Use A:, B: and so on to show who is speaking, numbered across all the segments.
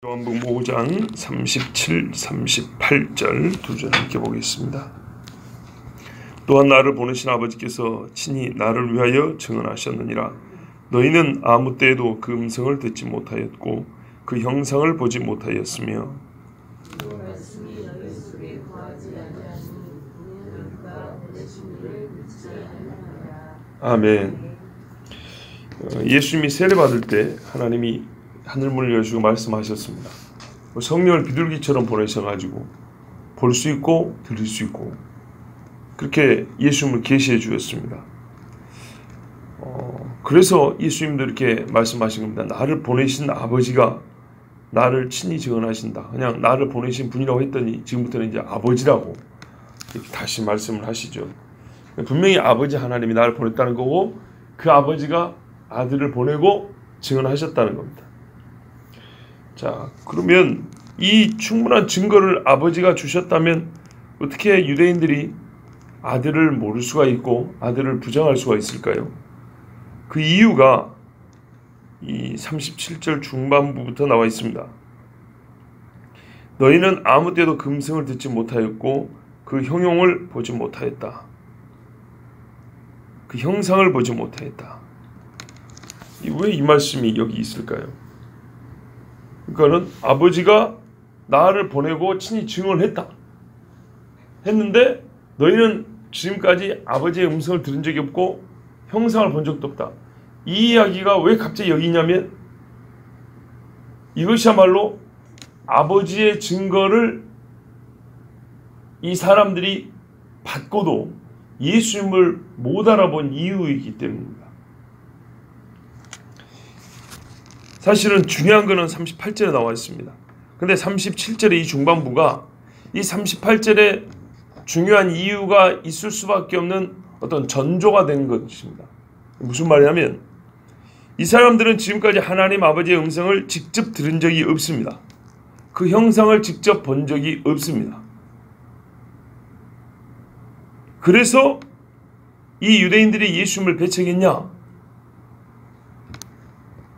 A: 요한복음 5장 37, 38절 두 절 함께 보겠습니다. 또한 나를 보내신 아버지께서 친히 나를 위하여 증언하셨느니라. 너희는 아무 때에도 그 음성을 듣지 못하였고 그 형상을 보지 못하였으며 아멘. 예수님이 세례받을 때 하나님이 하늘문을 여시고 말씀하셨습니다. 성령을 비둘기처럼 보내셔가지고 볼 수 있고 들을 수 있고 그렇게 예수님을 계시해 주셨습니다. 그래서 예수님도 이렇게 말씀하신 겁니다. 나를 보내신 아버지가 나를 친히 증언하신다. 그냥 나를 보내신 분이라고 했더니 지금부터는 이제 아버지라고 이렇게 다시 말씀을 하시죠. 분명히 아버지 하나님이 나를 보냈다는 거고 그 아버지가 아들을 보내고 증언하셨다는 겁니다. 자, 그러면 이 충분한 증거를 아버지가 주셨다면 어떻게 유대인들이 아들을 모를 수가 있고 아들을 부정할 수가 있을까요? 그 이유가 이 37절 중반부부터 나와 있습니다. 너희는 아무 때도 그 음성을 듣지 못하였고 그 형용을 보지 못하였다. 그 형상을 보지 못하였다. 왜 이 말씀이 여기 있을까요? 그러니까는 아버지가 나를 보내고 친히 증언했다. 했는데 너희는 지금까지 아버지의 음성을 들은 적이 없고 형상을 본 적도 없다. 이 이야기가 왜 갑자기 여기 있냐면 이것이야말로 아버지의 증거를 이 사람들이 받고도 예수님을 못 알아본 이유이기 때문입니다. 사실은 중요한 것은 38절에 나와 있습니다. 근데 37절의 이 중반부가 이 38절에 중요한 이유가 있을 수밖에 없는 어떤 전조가 된 것입니다. 무슨 말이냐면 이 사람들은 지금까지 하나님 아버지의 음성을 직접 들은 적이 없습니다. 그 형상을 직접 본 적이 없습니다. 그래서 이 유대인들이 예수님을 배척했냐?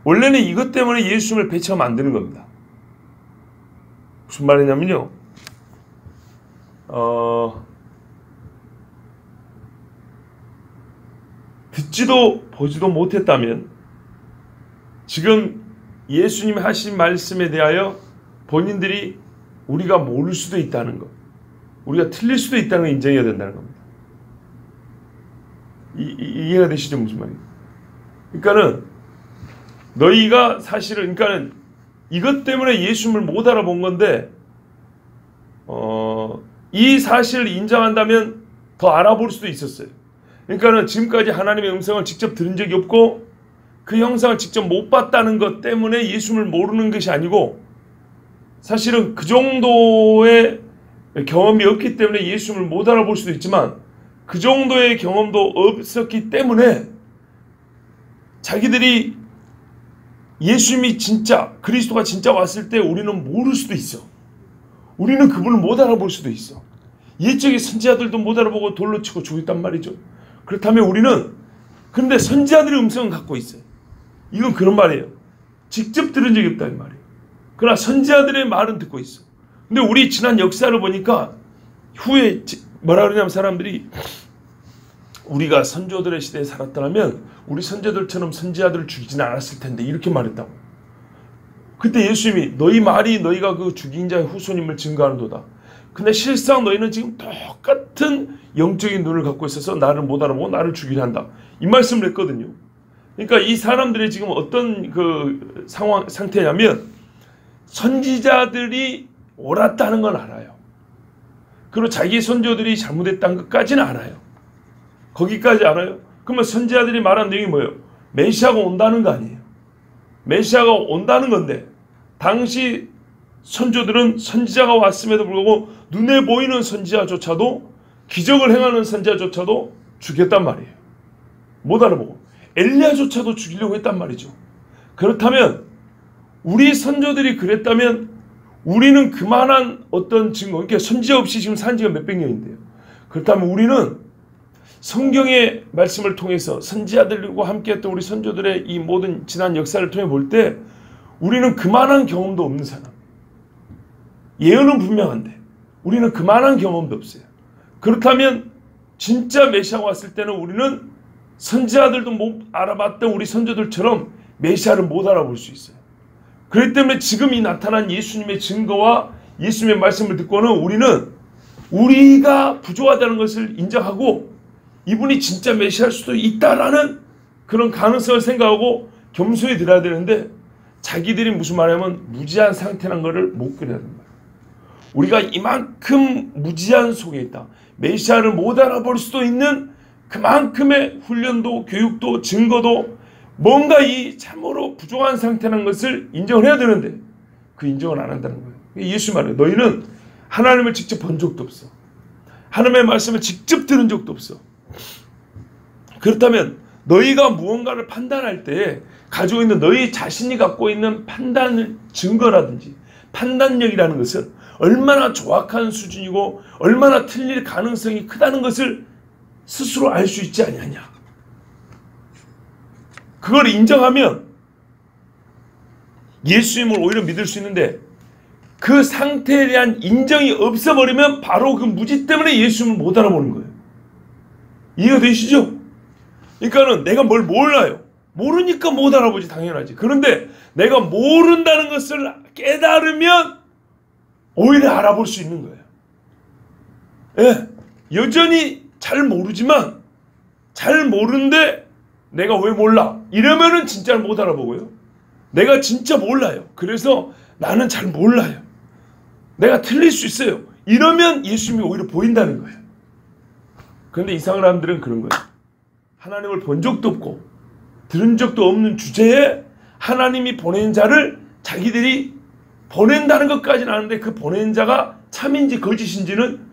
A: 원래는 이것 때문에 예수님을 배척하면 안 되는 겁니다. 무슨 말이냐면요. 듣지도 보지도 못했다면 지금 예수님이 하신 말씀에 대하여 본인들이 우리가 모를 수도 있다는 것, 우리가 틀릴 수도 있다는 걸 인정해야 된다는 겁니다. 이해가 되시죠? 무슨 말이에요? 그러니까는 너희가 사실은 그러니까는 이것 때문에 예수님을 못 알아본 건데 이 사실을 인정한다면 더 알아볼 수도 있었어요. 그러니까는 지금까지 하나님의 음성을 직접 들은 적이 없고 그 형상을 직접 못 봤다는 것 때문에 예수님을 모르는 것이 아니고 사실은 그 정도의 경험이 없기 때문에 예수님을 못 알아볼 수도 있지만 그 정도의 경험도 없었기 때문에 자기들이 예수님이 진짜 그리스도가 진짜 왔을 때 우리는 모를 수도 있어. 우리는 그분을 못 알아볼 수도 있어. 옛적의 선지자들도 못 알아보고 돌로 치고 죽였단 말이죠. 그렇다면 우리는 근데 선지자들의 음성은 갖고 있어요. 이건 그런 말이에요. 직접 들은 적이 없다 이 말이에요. 그러나 선지자들의 말은 듣고 있어. 근데 우리 지난 역사를 보니까 후에 뭐라 그러냐면 사람들이 우리가 선조들의 시대에 살았다면 우리 선조들처럼 선지자들을 죽이지는 않았을 텐데 이렇게 말했다고. 그때 예수님이 너희 말이 너희가 그 죽인 자의 후손임을 증거하는도다. 근데 실상 너희는 지금 똑같은 영적인 눈을 갖고 있어서 나를 못 알아보고 나를 죽이려 한다. 이 말씀을 했거든요. 그러니까 이 사람들이 지금 어떤 그 상태냐면 선지자들이 옳았다는 건 알아요. 그리고 자기 선조들이 잘못했다는 것까지는 알아요. 거기까지 알아요? 그러면 선지자들이 말한 내용이 뭐예요? 메시아가 온다는 거 아니에요. 메시아가 온다는 건데 당시 선조들은 선지자가 왔음에도 불구하고 눈에 보이는 선지자조차도 기적을 행하는 선지자조차도 죽였단 말이에요. 못 알아보고 엘리야조차도 죽이려고 했단 말이죠. 그렇다면 우리 선조들이 그랬다면 우리는 그만한 어떤 증거, 그러니까 선지자 없이 지금 산 지가 몇백 년인데요. 그렇다면 우리는 성경의 말씀을 통해서 선지자들과 함께했던 우리 선조들의 이 모든 지난 역사를 통해 볼 때 우리는 그만한 경험도 없는 사람. 예언은 분명한데 우리는 그만한 경험도 없어요. 그렇다면 진짜 메시아가 왔을 때는 우리는 선지자들도 못 알아봤던 우리 선조들처럼 메시아를 못 알아볼 수 있어요. 그렇기 때문에 지금 이 나타난 예수님의 증거와 예수님의 말씀을 듣고는 우리는 우리가 부족하다는 것을 인정하고 이분이 진짜 메시아일 수도 있다라는 그런 가능성을 생각하고 겸손히 들어야 되는데, 자기들이 무슨 말하면 무지한 상태라는 것을 못 그려야 된다. 우리가 이만큼 무지한 속에 있다. 메시아를 못 알아볼 수도 있는 그만큼의 훈련도 교육도 증거도 뭔가 이 참으로 부족한 상태라는 것을 인정을 해야 되는데 그 인정을 안 한다는 거예요. 예수 말해요. 너희는 하나님을 직접 본 적도 없어. 하나님의 말씀을 직접 들은 적도 없어. 그렇다면 너희가 무언가를 판단할 때 가지고 있는 너희 자신이 갖고 있는 판단 증거라든지 판단력이라는 것은 얼마나 정확한 수준이고 얼마나 틀릴 가능성이 크다는 것을 스스로 알 수 있지 아니하냐. 그걸 인정하면 예수님을 오히려 믿을 수 있는데, 그 상태에 대한 인정이 없어버리면 바로 그 무지 때문에 예수님을 못 알아보는 거예요. 이해가 되시죠? 그러니까는 내가 뭘 몰라요. 모르니까 못 알아보지, 당연하지. 그런데 내가 모른다는 것을 깨달으면 오히려 알아볼 수 있는 거예요. 예, 여전히 잘 모르지만 잘 모르는데 내가 왜 몰라? 이러면은 진짜 못 알아보고요. 내가 진짜 몰라요. 그래서 나는 잘 몰라요. 내가 틀릴 수 있어요. 이러면 예수님이 오히려 보인다는 거예요. 그런데 이 사람들은 그런 거예요. 하나님을 본 적도 없고 들은 적도 없는 주제에 하나님이 보낸 자를 자기들이 보낸다는 것까지는 아는데 그 보낸 자가 참인지 거짓인지는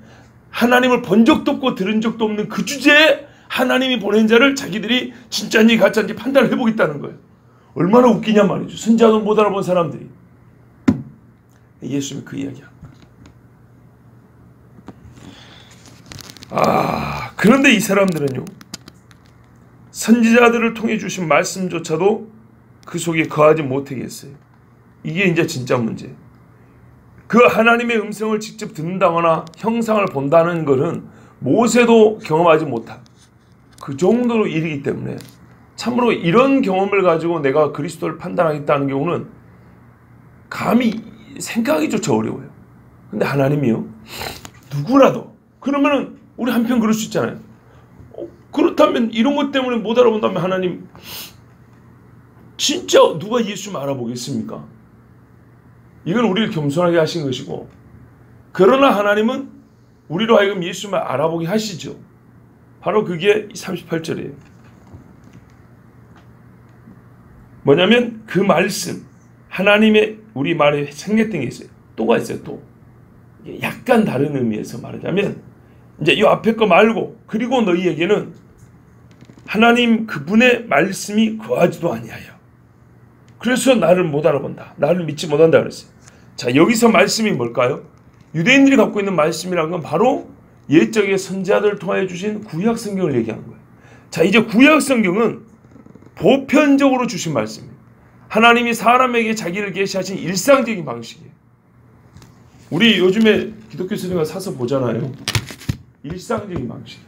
A: 하나님을 본 적도 없고 들은 적도 없는 그 주제에 하나님이 보낸 자를 자기들이 진짜인지 가짜인지 판단을 해보겠다는 거예요. 얼마나 웃기냐 말이죠. 선지자도 못 알아본 사람들이. 예수님이 그 이야기야. 그런데 이 사람들은요, 선지자들을 통해 주신 말씀조차도 그 속에 거하지 못하게 했어요. 이게 이제 진짜 문제. 그 하나님의 음성을 직접 듣는다거나 형상을 본다는 것은 모세도 경험하지 못한 그 정도로 일이기 때문에 참으로 이런 경험을 가지고 내가 그리스도를 판단하겠다는 경우는 감히 생각하기조차 어려워요. 근데 하나님이요, 누구라도, 그러면은 우리 한편 그럴 수 있잖아요. 그렇다면 이런 것 때문에 못 알아본다면 하나님 진짜 누가 예수님 알아보겠습니까? 이건 우리를 겸손하게 하신 것이고, 그러나 하나님은 우리로 하여금 예수님을 알아보게 하시죠. 바로 그게 38절이에요. 뭐냐면 그 말씀, 하나님의 우리 말에 생략된 게 있어요. 또가 있어요. 또 약간 다른 의미에서 말하자면 이제 이 앞에 거 말고, 그리고 너희에게는 하나님 그분의 말씀이 거하지도 아니하여 그래서 나를 못 알아본다, 나를 믿지 못한다 그랬어요. 자, 여기서 말씀이 뭘까요? 유대인들이 갖고 있는 말씀이라는 건 바로 옛적의 선지자들을 통하여 주신 구약 성경을 얘기하는 거예요. 자, 이제 구약 성경은 보편적으로 주신 말씀이에요. 하나님이 사람에게 자기를 계시하신 일상적인 방식이에요. 우리 요즘에 기독교 선생님과 사서 보잖아요. 일상적인 방식.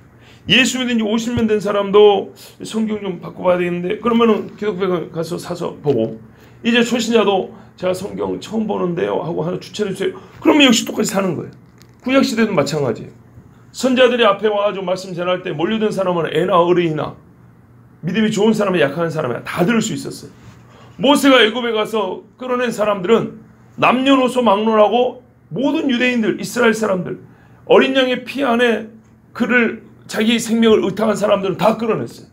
A: 예수 믿은 지 50년 된 사람도 성경 좀 바꿔봐야 되겠는데, 그러면은 기독교회 가서 사서 보고, 이제 초신자도 제가 성경 처음 보는데요 하고 하나 추천해 주세요. 그러면 역시 똑같이 사는 거예요. 구약 시대도 마찬가지예요. 선지자들이 앞에 와가지고 말씀 전할 때 몰려든 사람은 애나 어린이나 믿음이 좋은 사람이 약한 사람이 다 들을 수 있었어요. 모세가 애굽에 가서 끌어낸 사람들은 남녀노소 막론하고 모든 유대인들, 이스라엘 사람들, 어린 양의 피 안에 그를 자기 생명을 의탁한 사람들은 다 끌어냈어요.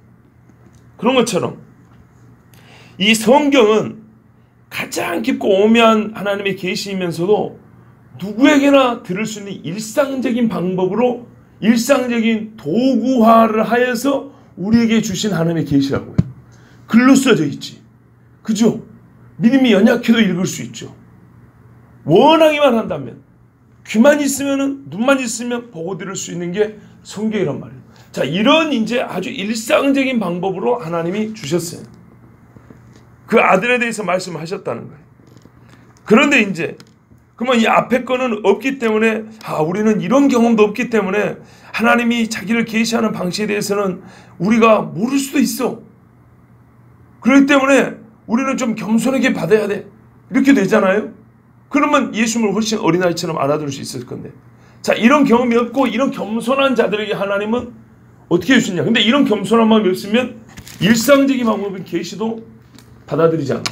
A: 그런 것처럼 이 성경은 가장 깊고 오묘한 하나님의 계시이면서도 누구에게나 들을 수 있는 일상적인 방법으로 일상적인 도구화를 하여서 우리에게 주신 하나님의 계시라고요. 글로 써져 있지. 그죠? 믿음이 연약해도 읽을 수 있죠. 원하기만 한다면, 귀만 있으면은, 눈만 있으면 보고 들을 수 있는 게 성경이란 말이에요. 자, 이런 이제 아주 일상적인 방법으로 하나님이 주셨어요. 그 아들에 대해서 말씀하셨다는 거예요. 그런데 이제 그러면 이 앞에 거는 없기 때문에 우리는 이런 경험도 없기 때문에 하나님이 자기를 계시하는 방식에 대해서는 우리가 모를 수도 있어. 그렇기 때문에 우리는 좀 겸손하게 받아야 돼. 이렇게 되잖아요. 그러면 예수님을 훨씬 어린아이처럼 알아들을 수 있을 건데. 자, 이런 경험이 없고 이런 겸손한 자들에게 하나님은 어떻게 해주시냐. 근데 이런 겸손한 마음이 없으면 일상적인 방법인 계시도 받아들이지 않아.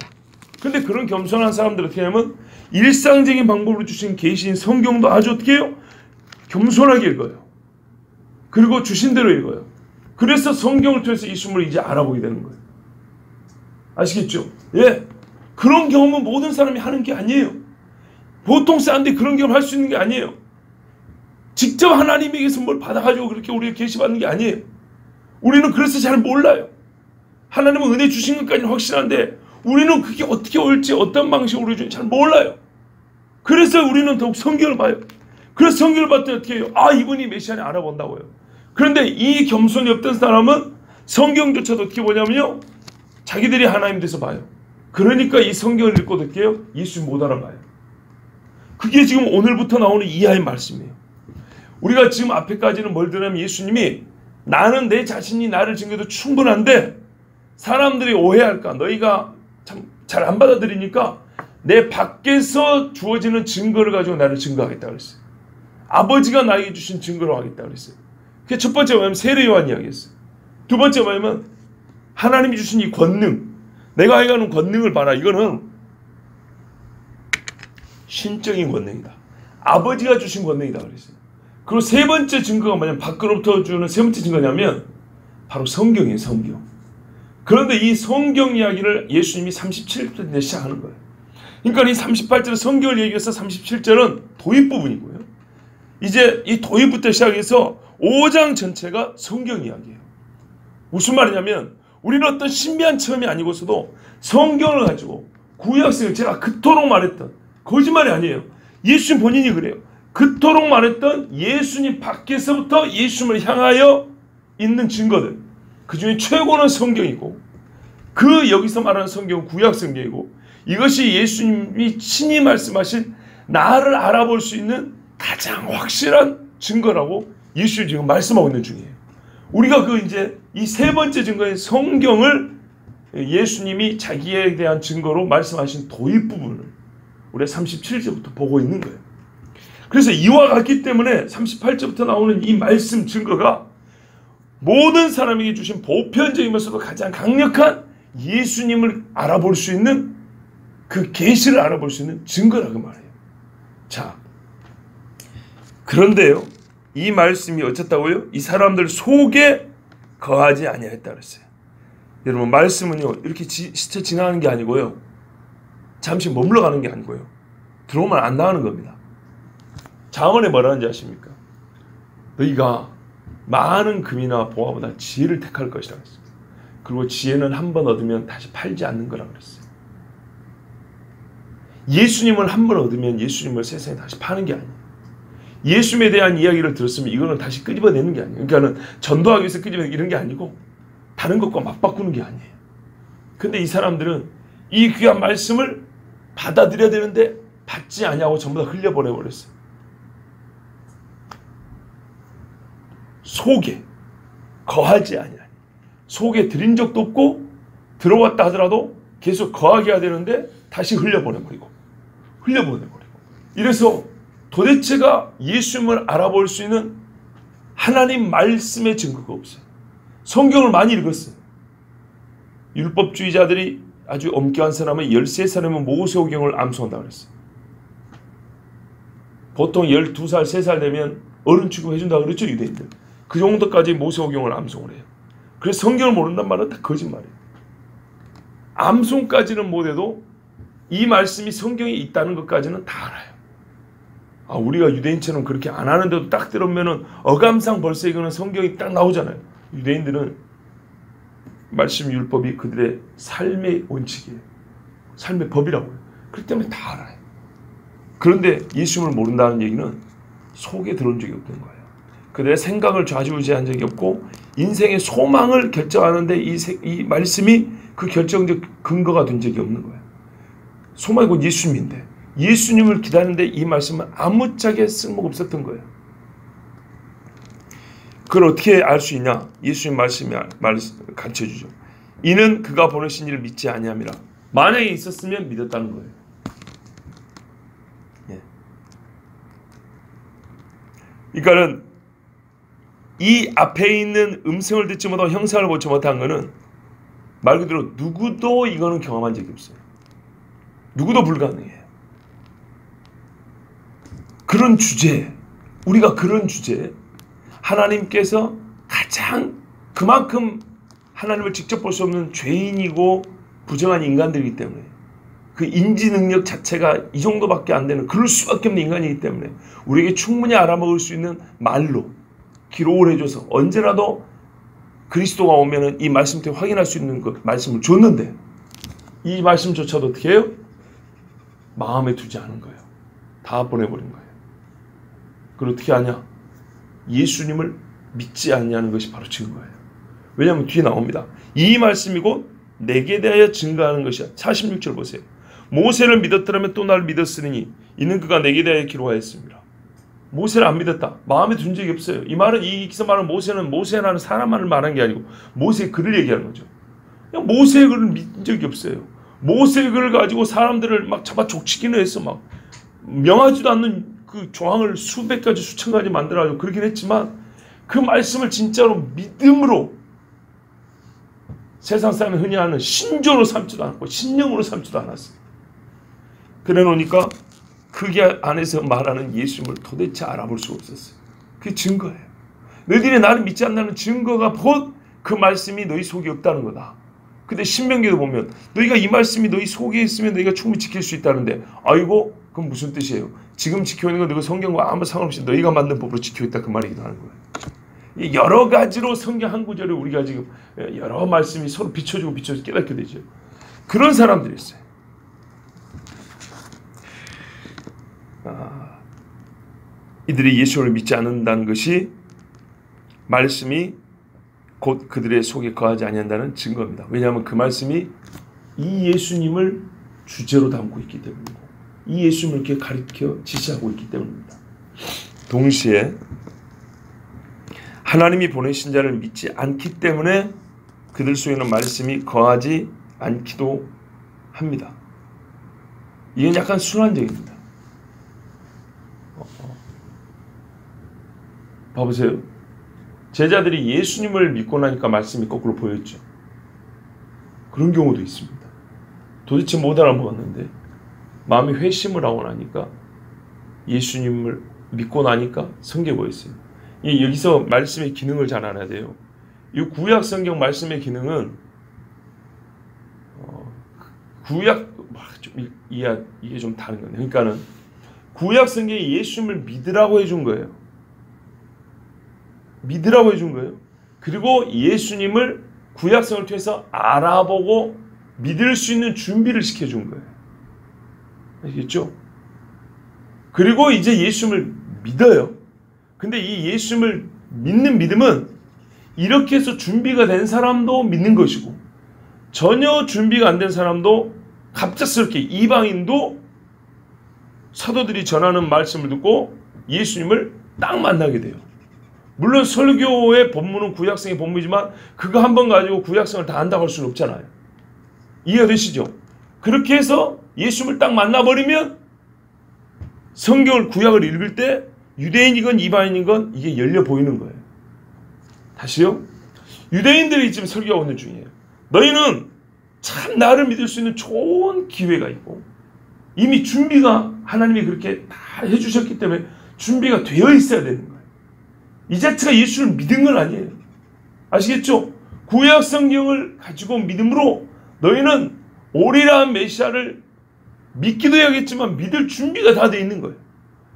A: 근데 그런 겸손한 사람들 어떻게 하냐면 일상적인 방법으로 주신 계시인 성경도 아주 어떻게 해요? 겸손하게 읽어요. 그리고 주신 대로 읽어요. 그래서 성경을 통해서 예수님을 이제 알아보게 되는 거예요. 아시겠죠? 예. 그런 경험은 모든 사람이 하는 게 아니에요. 보통 사람들이 그런 경험을 할 수 있는 게 아니에요. 직접 하나님에게서 뭘 받아가지고 그렇게 우리가 계시받는 게 아니에요. 우리는 그래서 잘 몰라요. 하나님은 은혜 주신 것까지는 확실한데 우리는 그게 어떻게 올지 어떤 방식으로 올지 잘 몰라요. 그래서 우리는 더욱 성경을 봐요. 그래서 성경을 봤더니 어떻게 해요? 이분이 메시아를 알아본다고요. 그런데 이 겸손이 없던 사람은 성경조차도 어떻게 보냐면요, 자기들이 하나님 돼서 봐요. 그러니까 이 성경을 읽고 어떻게 해요? 예수님 못 알아봐요. 그게 지금 오늘부터 나오는 이하의 말씀이에요. 우리가 지금 앞에까지는 뭘 들으면 예수님이 나는 내 자신이 나를 증거해도 충분한데 사람들이 오해할까? 너희가 참 잘 안 받아들이니까 내 밖에서 주어지는 증거를 가지고 나를 증거하겠다 그랬어요. 아버지가 나에게 주신 증거로 하겠다 그랬어요. 그게 첫 번째 뭐냐면 세례 요한 이야기였어요. 두 번째 뭐냐면 하나님이 주신 이 권능, 내가 해가는 권능을 봐라. 이거는 신적인 권능이다. 아버지가 주신 권능이다 그랬어요. 그리고 세 번째 증거가 뭐냐면 밖으로부터 주는 세 번째 증거냐면 바로 성경이에요. 성경. 그런데 이 성경 이야기를 예수님이 37절에 시작하는 거예요. 그러니까 이 38절은 성경을 얘기해서 37절은 도입 부분이고요. 이제 이 도입부터 시작해서 5장 전체가 성경 이야기예요. 무슨 말이냐면 우리는 어떤 신비한 체험이 아니고서도 성경을 가지고 구약성을 제가 그토록 말했던, 거짓말이 아니에요. 예수님 본인이 그래요. 그토록 말했던 예수님 밖에서부터 예수님을 향하여 있는 증거들, 그 중에 최고는 성경이고 그 여기서 말하는 성경은 구약 성경이고 이것이 예수님이 친히 말씀하신 나를 알아볼 수 있는 가장 확실한 증거라고 예수님이 지금 말씀하고 있는 중이에요. 우리가 이제 이 세 번째 증거인 성경을 예수님이 자기에 대한 증거로 말씀하신 도입 부분을 우리가 37절부터 보고 있는 거예요. 그래서 이와 같기 때문에 38절부터 나오는 이 말씀 증거가 모든 사람에게 주신 보편적이면서도 가장 강력한 예수님을 알아볼 수 있는 그 계시를 알아볼 수 있는 증거라고 말해요. 자, 그런데요, 이 말씀이 어쨌다고요? 이 사람들 속에 거하지 아니하였다 그랬어요. 여러분, 말씀은요 이렇게 스쳐 지나가는 게 아니고요, 잠시 머물러 가는 게 아니고요, 들어오면 안 나가는 겁니다. 잠언에 뭐라 하는지 아십니까? 너희가 많은 금이나 보화보다 지혜를 택할 것이라고 했어요. 그리고 지혜는 한 번 얻으면 다시 팔지 않는 거라고 그랬어요. 예수님을 한 번 얻으면 예수님을 세상에 다시 파는 게 아니에요. 예수님에 대한 이야기를 들었으면 이거는 다시 끄집어내는 게 아니에요. 그러니까는 전도하기 위해서 끄집어내는 이런 게 아니고 다른 것과 맞바꾸는 게 아니에요. 근데 이 사람들은 이 귀한 말씀을 받아들여야 되는데 받지 않냐고 전부 다 흘려보내버렸어요. 속에 거하지 아니하니, 속에 들인 적도 없고 들어왔다 하더라도 계속 거하게 해야 되는데 다시 흘려보내버리고 이래서 도대체가 예수님을 알아볼 수 있는 하나님 말씀의 증거가 없어요. 성경을 많이 읽었어요. 율법주의자들이 아주 엄격한 사람은 13살이면 모세오경을 암송한다고 그랬어요. 보통 12살, 3살 되면 어른 취급해준다고 그랬죠, 유대인들. 그 정도까지 모세오경을 암송을 해요. 그래서 성경을 모른단 말은 다 거짓말이에요. 암송까지는 못해도 이 말씀이 성경에 있다는 것까지는 다 알아요. 우리가 유대인처럼 그렇게 안 하는데도 딱 들으면은 어감상 벌써 이거는 성경이 딱 나오잖아요. 유대인들은 말씀 율법이 그들의 삶의 원칙이에요. 삶의 법이라고 해요. 그렇기 때문에 다 알아요. 그런데 예수님을 모른다는 얘기는 속에 들어온 적이 없는 거예요. 그들의 생각을 좌지우지한 적이 없고 인생의 소망을 결정하는데 이 말씀이 그 결정적 근거가 된 적이 없는 거예요. 소망이 곧 예수님인데 예수님을 기다리는데 이 말씀은 아무짝에 쓸모가 없었던 거예요. 그걸 어떻게 알 수 있냐? 예수님 말씀이 가르쳐주죠. 이는 그가 보내신 이를 믿지 아니함이라. 만약에 있었으면 믿었다는 거예요. 예. 그러니까는 이 앞에 있는 음성을 듣지 못하고 형상을 보지 못한 거는 말 그대로 누구도 이거는 경험한 적이 없어요. 누구도 불가능해요. 그런 주제에, 우리가 그런 주제에 하나님께서 가장 그만큼 하나님을 직접 볼 수 없는 죄인이고 부정한 인간들이기 때문에, 그 인지 능력 자체가 이 정도밖에 안 되는, 그럴 수밖에 없는 인간이기 때문에 우리에게 충분히 알아먹을 수 있는 말로 기록을 해줘서 언제라도 그리스도가 오면은 이 말씀 때문에 확인할 수 있는 그 말씀을 줬는데, 이 말씀조차도 어떻게 해요? 마음에 두지 않은 거예요. 다 보내버린 거예요. 그걸 어떻게 하냐? 예수님을 믿지 않냐는 것이 바로 증거예요. 왜냐하면 뒤에 나옵니다. 이 말씀이고 내게 대하여 증거하는 것이야. 46절 보세요. 모세를 믿었더라면 또 나를 믿었으니 이는 그가 내게 대하여 기록하였습니다. 모세를 안 믿었다. 마음에 둔 적이 없어요. 이 말은, 이 기사 말은 모세라는 사람만을 말한 게 아니고 모세의 글을 얘기하는 거죠. 그냥 모세의 글을 믿은 적이 없어요. 모세의 글을 가지고 사람들을 막 잡아 족치기는 했어. 막 명하지도 않는 그 조항을 수백 가지 수천 가지 만들어가지고 그러긴 했지만 그 말씀을 진짜로 믿음으로, 세상 사람이 흔히 하는 신조로 삼지도 않았고 신령으로 삼지도 않았어요. 그래 놓으니까 그게 안에서 말하는 예수님을 도대체 알아볼 수가 없었어요. 그게 증거예요. 너희들이 나를 믿지 않는다는 증거가 곧 그 말씀이 너희 속에 없다는 거다. 근데 신명기도 보면 너희가 이 말씀이 너희 속에 있으면 너희가 충분히 지킬 수 있다는데, 아이고 그건 무슨 뜻이에요? 지금 지키고 있는 건 너희 성경과 아무 상관없이 너희가 만든 법으로 지키고 있다, 그 말이기도 하는 거예요. 여러 가지로 성경 한 구절에 우리가 지금 여러 말씀이 서로 비춰주고 깨닫게 되죠. 그런 사람들이 있어요. 이들이 예수를 믿지 않는다는 것이 말씀이 곧 그들의 속에 거하지 아니한다는 증거입니다. 왜냐하면 그 말씀이 이 예수님을 주제로 담고 있기 때문이고 이 예수님을 이렇게 가르쳐 지시하고 있기 때문입니다. 동시에 하나님이 보내신 자를 믿지 않기 때문에 그들 속에는 말씀이 거하지 않기도 합니다. 이건 약간 순환적입니다. 봐보세요. 제자들이 예수님을 믿고 나니까 말씀이 거꾸로 보였죠. 그런 경우도 있습니다. 도대체 못 알아먹었는데 마음이 회심을 하고 나니까 예수님을 믿고 나니까 성경에 보였어요. 여기서 말씀의 기능을 잘 알아야 돼요. 이 구약 성경 말씀의 기능은 구약 이게 좀 다른 거네요. 그러니까는 구약 성경이 예수님을 믿으라고 해준 거예요. 믿으라고 해준 거예요. 그리고 예수님을 구약성을 통해서 알아보고 믿을 수 있는 준비를 시켜준 거예요. 아시겠죠? 그리고 이제 예수님을 믿어요. 근데 이 예수님을 믿는 믿음은 이렇게 해서 준비가 된 사람도 믿는 것이고 전혀 준비가 안 된 사람도 갑작스럽게, 이방인도 사도들이 전하는 말씀을 듣고 예수님을 딱 만나게 돼요. 물론 설교의 본문은 구약성의 본문이지만 그거 한 번 가지고 구약성을 다 안다고 할 수는 없잖아요. 이해가 되시죠? 그렇게 해서 예수님을 딱 만나버리면 성경을, 구약을 읽을 때 유대인이건 이방인이건 이게 열려 보이는 거예요. 다시요. 유대인들이 지금 설교하고 있는 중이에요. 너희는 참 나를 믿을 수 있는 좋은 기회가 있고 이미 준비가 하나님이 그렇게 다 해주셨기 때문에 준비가 되어 있어야 되는 거예요. 이 자체가 예수를 믿은 건 아니에요. 아시겠죠? 구약 성경을 가지고 믿음으로 너희는 오리라 메시아를 믿기도 해야겠지만 믿을 준비가 다 돼 있는 거예요.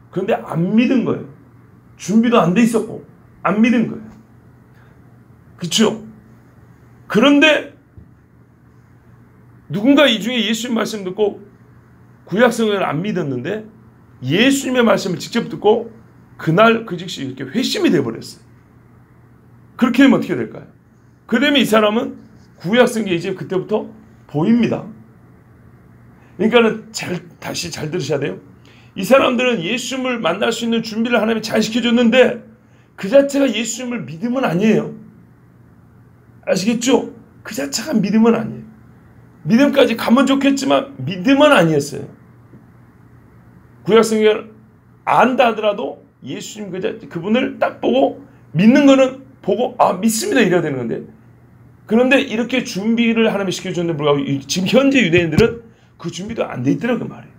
A: 그런데 안 믿은 거예요. 준비도 안 돼 있었고 안 믿은 거예요. 그렇죠? 그런데 누군가 이 중에 예수님 말씀 듣고 구약 성경을 안 믿었는데 예수님의 말씀을 직접 듣고 그날 그 즉시 이렇게 회심이 되어버렸어요. 그렇게 되면 어떻게 될까요? 그러면 이 사람은 구약 성경이 이제 그때부터 보입니다. 그러니까는 다시 잘 들으셔야 돼요. 이 사람들은 예수님을 만날 수 있는 준비를 하나님이 잘 시켜줬는데 그 자체가 예수님을 믿음은 아니에요. 아시겠죠? 그 자체가 믿음은 아니에요. 믿음까지 가면 좋겠지만 믿음은 아니었어요. 구약성경을 안다 하더라도 예수님 그분을 딱 보고 믿는 거는 보고 믿습니다 이래야 되는 건데, 그런데 이렇게 준비를 하나님이 시켜줬는데 불구하고 지금 현재 유대인들은 그 준비도 안 돼 있더라고 말이에요.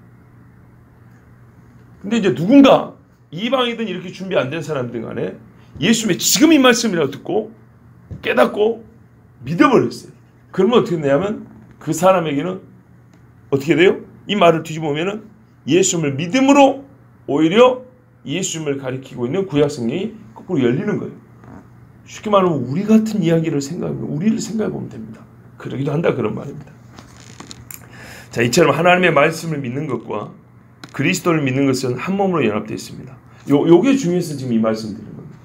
A: 근데 이제 누군가 이방이든 이렇게 준비 안 된 사람들 간에 예수님의 지금 이 말씀이라고 듣고 깨닫고 믿어버렸어요. 그러면 어떻게 되냐면 그 사람에게는 어떻게 돼요? 이 말을 뒤집어 보면은 예수님을 믿음으로 오히려 예수님을 가리키고 있는 구약성경이 거꾸로 열리는 거예요. 쉽게 말하면 우리 같은 이야기를 우리를 생각해 보면 됩니다. 그러기도 한다 그런 말입니다. 자, 이처럼 하나님의 말씀을 믿는 것과 그리스도를 믿는 것은 한 몸으로 연합되어 있습니다. 요게 중요해서 지금 이 말씀 드리는 겁니다.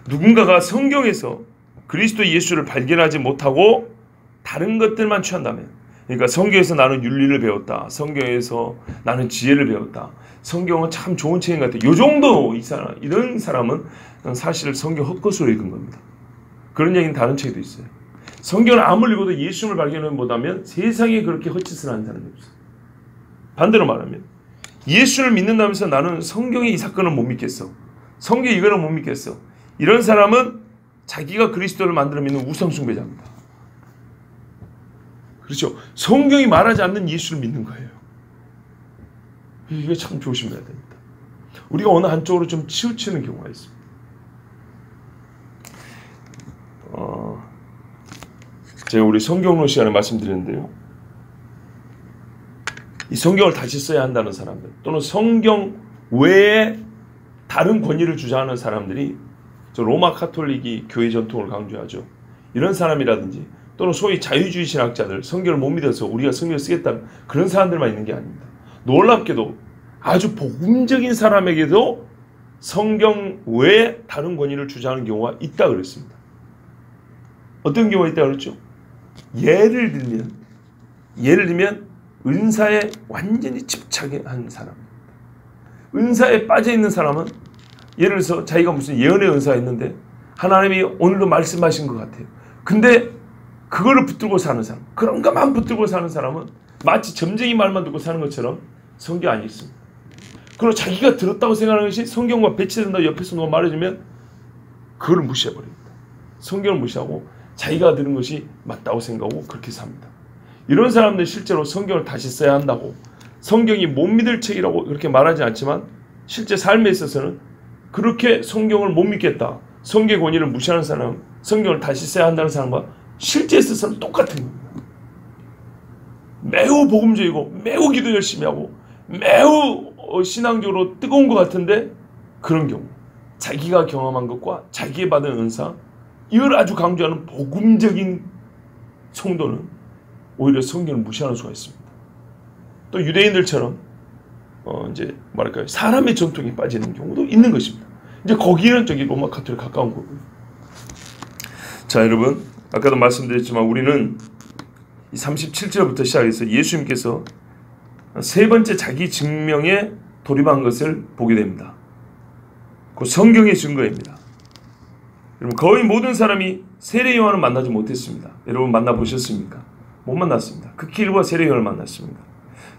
A: 누군가가 성경에서 그리스도 예수를 발견하지 못하고 다른 것들만 취한다면, 그러니까 성경에서 나는 윤리를 배웠다, 성경에서 나는 지혜를 배웠다, 성경은 참 좋은 책인 것 같아, 요 정도 이런 사람은 사실 성경 헛것으로 읽은 겁니다. 그런 얘기는 다른 책에도 있어요. 성경을 아무리 읽어도 예수님을 발견하지 못하면 세상에 그렇게 헛짓을 하는 사람이 없어요. 반대로 말하면 예수를 믿는다면서 나는 성경의 이 사건을 못 믿겠어, 성경 이거는 못 믿겠어, 이런 사람은 자기가 그리스도를 만들어 믿는 우상숭배자입니다. 그렇죠? 성경이 말하지 않는 예수를 믿는 거예요. 이게 참 조심해야 됩니다. 우리가 어느 한쪽으로 좀 치우치는 경우가 있습니다. 제가 우리 성경론 시간에 말씀드렸는데요, 이 성경을 다시 써야 한다는 사람들, 또는 성경 외에 다른 권위를 주장하는 사람들이 저 로마 카톨릭이 교회 전통을 강조하죠. 이런 사람이라든지 또는 소위 자유주의 신학자들, 성경을 못 믿어서 우리가 성경을 쓰겠다는 그런 사람들만 있는 게 아닙니다. 놀랍게도 아주 복음적인 사람에게도 성경 외에 다른 권위를 주장하는 경우가 있다 그랬습니다. 어떤 경우가 있다 그랬죠? 예를 들면 은사에 완전히 집착한 사람, 은사에 빠져 있는 사람은 예를 들어서 자기가 무슨 예언의 은사가 있는데 하나님이 오늘도 말씀하신 것 같아요. 근데 그거를 붙들고 사는 사람, 그런 것만 붙들고 사는 사람은 마치 점쟁이 말만 듣고 사는 것처럼 성경 안 읽습니다. 그리고 자기가 들었다고 생각하는 것이 성경과 배치된다고 옆에서 누가 말해주면 그걸 무시해버립니다. 성경을 무시하고 자기가 들은 것이 맞다고 생각하고 그렇게 삽니다. 이런 사람들 실제로 성경을 다시 써야 한다고, 성경이 못 믿을 책이라고 그렇게 말하지 않지만 실제 삶에 있어서는 그렇게 성경을 못 믿겠다, 성경의 권위를 무시하는 사람, 성경을 다시 써야 한다는 사람과 실제 있어서는 똑같은 겁니다. 매우 복음적이고 매우 기도 열심히 하고 매우 신앙적으로 뜨거운 것 같은데 그런 경우, 자기가 경험한 것과 자기의 받은 은사, 이걸 아주 강조하는 복음적인 성도는 오히려 성경을 무시하는 수가 있습니다. 또 유대인들처럼 이제 뭐랄까요, 사람의 전통에 빠지는 경우도 있는 것입니다. 이제 거기는 저기 로마 카톨릭 가까운 거고요. 자, 여러분, 아까도 말씀드렸지만 우리는 이 37절부터 시작해서 예수님께서 세 번째 자기 증명에 돌입한 것을 보게 됩니다. 그 성경의 증거입니다. 여러분, 거의 모든 사람이 세례 요한을 만나지 못했습니다. 여러분 만나보셨습니까? 못 만났습니다. 극히 일부가 세례 요한을 만났습니다.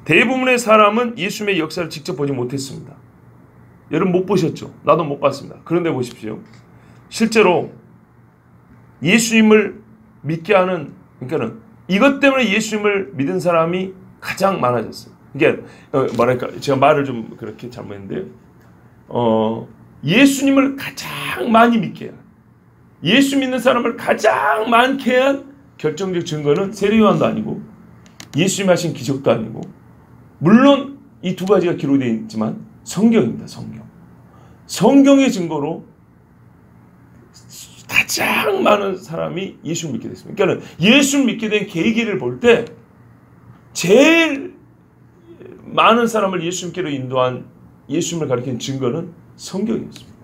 A: 대부분의 사람은 예수님의 역사를 직접 보지 못했습니다. 여러분 못 보셨죠? 나도 못 봤습니다. 그런데 보십시오. 실제로 예수님을 믿게 하는, 그러니까는 이것 때문에 예수님을 믿은 사람이 가장 많아졌어요. 이게 뭐랄까, 제가 말을 좀 그렇게 잘못했는데요. 예수님을 가장 많이 믿게 해요. 예수 믿는 사람을 가장 많게 한 결정적 증거는 세례 요한도 아니고 예수님 하신 기적도 아니고, 물론 이 두 가지가 기록되어 있지만 성경입니다. 성경의 증거로 가장 많은 사람이 예수를 믿게 됐습니다. 그러니까 예수를 믿게 된 계기를 볼 때 제일 많은 사람을 예수님께로 인도한, 예수님을 가리킨 증거는 성경이었습니다.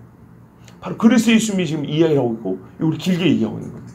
A: 바로 그래서 예수님이 지금 이야기를 하고 있고 우리 길게 얘기하고 있는 겁니다.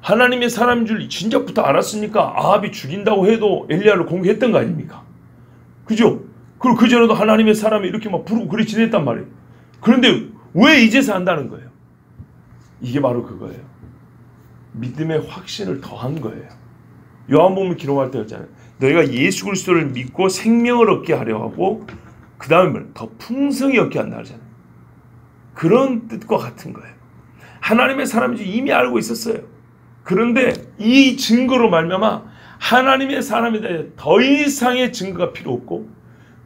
A: 하나님의 사람인 줄 진작부터 알았으니까 아합이 죽인다고 해도 엘리야를 공개했던 거 아닙니까? 그죠? 그리고 그전에도 하나님의 사람이 이렇게 막 부르고 그리 지냈단 말이에요. 그런데 왜 이제서 한다는 거예요? 이게 바로 그거예요. 믿음의 확신을 더한 거예요. 요한복음 기록할 때 했잖아요. 너희가 예수 그리스도를 믿고 생명을 얻게 하려 하고 그 다음에 더 풍성히 얻게 한다 하잖아요. 그런 뜻과 같은 거예요. 하나님의 사람인지 이미 알고 있었어요. 그런데 이 증거로 말미암아 하나님의 사람에 대해 더 이상의 증거가 필요 없고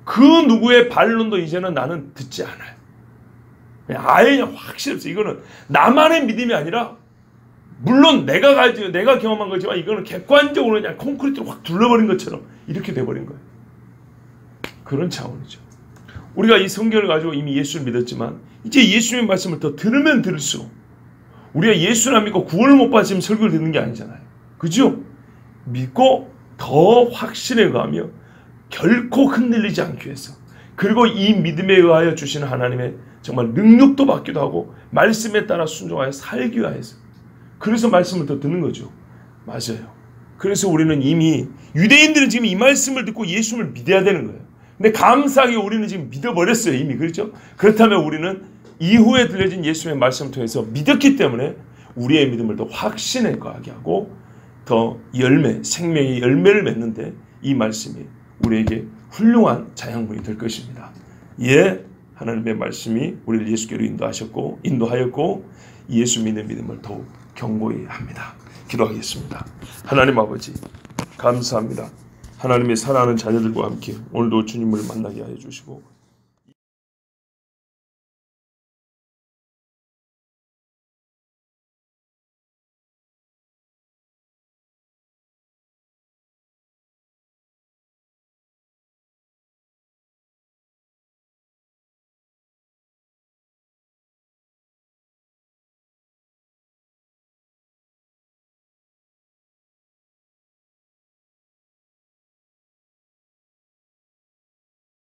A: 그 누구의 반론도 이제는 나는 듣지 않아요. 아예 그냥 확실히 없어요. 이거는 나만의 믿음이 아니라 물론 내가 경험한 거지만 이거는 객관적으로 그냥 콘크리트로 확 둘러버린 것처럼 이렇게 돼버린 거예요. 그런 차원이죠. 우리가 이 성경을 가지고 이미 예수를 믿었지만 이제 예수님의 말씀을 더 들으면 들을수록 우리가 예수를 안 믿고 구원을 못 받아 지금 설교를 듣는 게 아니잖아요. 그죠? 믿고 더 확신에 가며 결코 흔들리지 않기 위해서 그리고 이 믿음에 의하여 주시는 하나님의 정말 능력도 받기도 하고 말씀에 따라 순종하여 살기 위해서 그래서 말씀을 더 듣는 거죠. 맞아요. 그래서 우리는 이미 유대인들은 지금 이 말씀을 듣고 예수를 믿어야 되는 거예요. 근데 감사하게 우리는 지금 믿어버렸어요. 이미. 그렇죠? 그렇다면 우리는 이후에 들려진 예수의 말씀을 통해서 믿었기 때문에 우리의 믿음을 더 확신에 거하게 하고 더 생명의 열매를 맺는데 이 말씀이 우리에게 훌륭한 자양분이 될 것입니다. 예, 하나님의 말씀이 우리를 예수께로 인도하였고 예수 믿는 믿음을 더욱 견고히 합니다. 기도하겠습니다. 하나님 아버지 감사합니다. 하나님의 사랑하는 자녀들과 함께 오늘도 주님을 만나게 하여 주시고